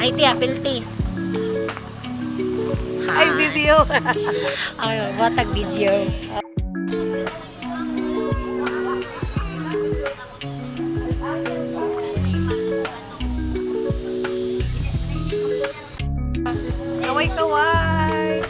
Ay, tiya, pilti. Ay, video. Ay, batag video. Kaway-kaway.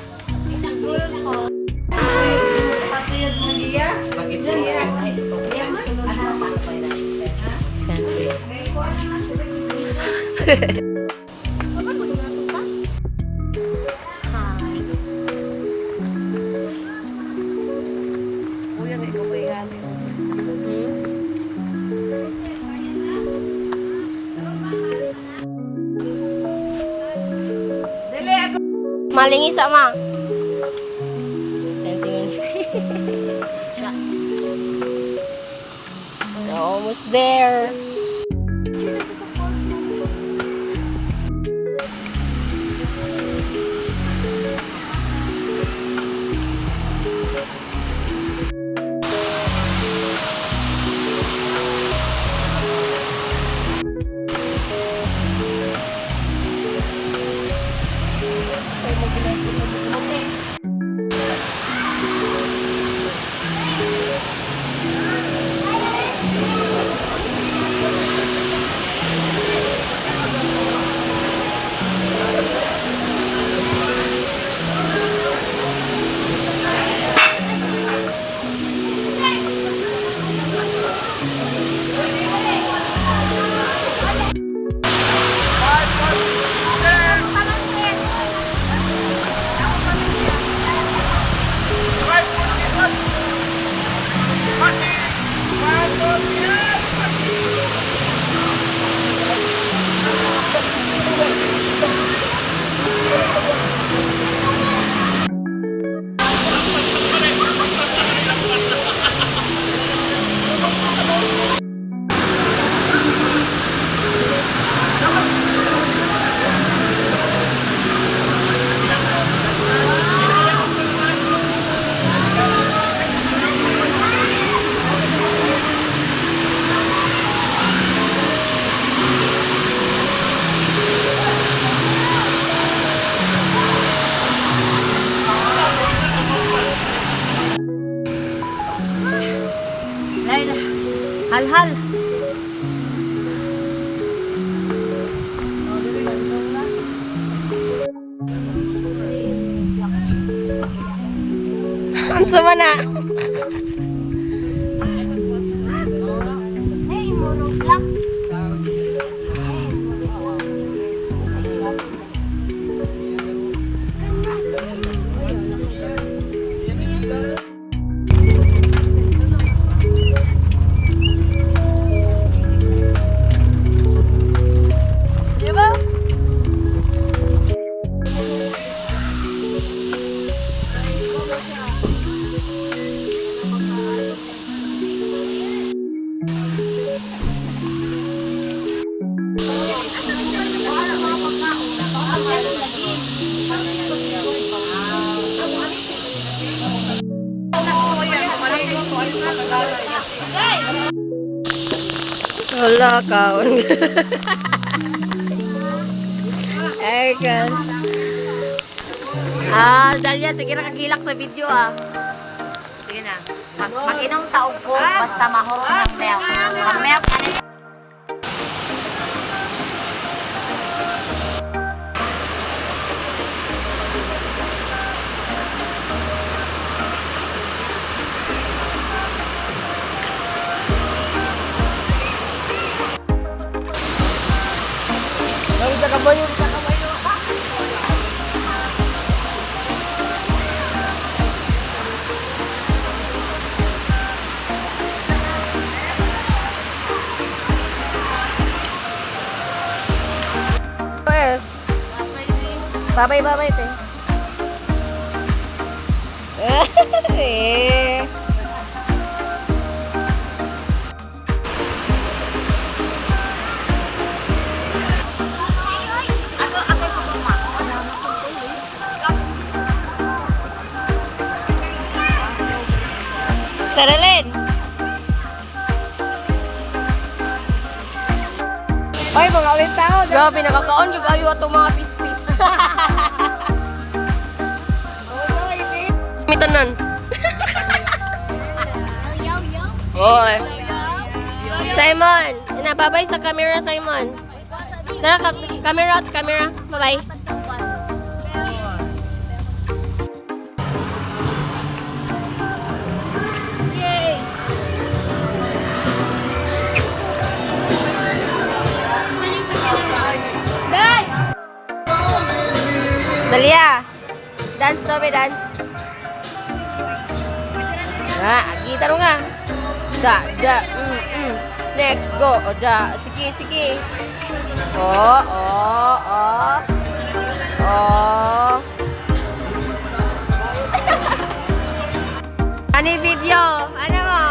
Malingi sama. Sentiment. We're almost there. Hal-hal. Ang sama na. Hey, monoblock. Wala ka. Ayan. Dalia, sige nakagilak sa video Sige na. Mag-inom taog ko basta mahurot ng milk. Ang milk, Yes. Babay-babay, te. Eh. Saralin. Oy, mga ulit tao. Grabe, nakakaon yung ayo ato mga pispis. Mitanan. Oy. Simon, nababay sa camera, Simon. Tara, camera. Bye-bye. Dalia, dance to be dance. Kita dong nga. Next, go. O, sige. Oh. Ano yung video? Ano mo?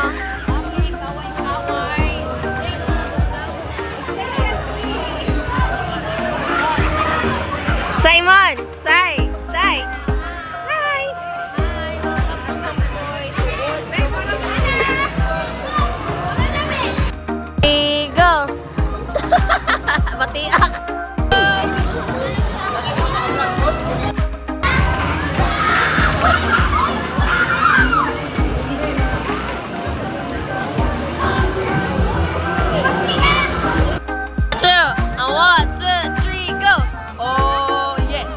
Simon! Sai! Hi! Go! Batiak! One, two, three, go! Oh, yeah!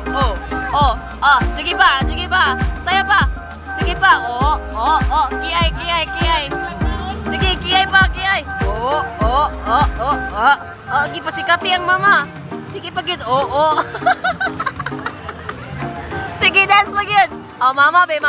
Oh! Sige pa! Saya pa! Sige pa! Oh! Kiyay! Sige, kiyay pa! Oh! Sige pa sikati ang mama! Sige pa gid! Oh! Sige, dance pa gid! Oh, mama be!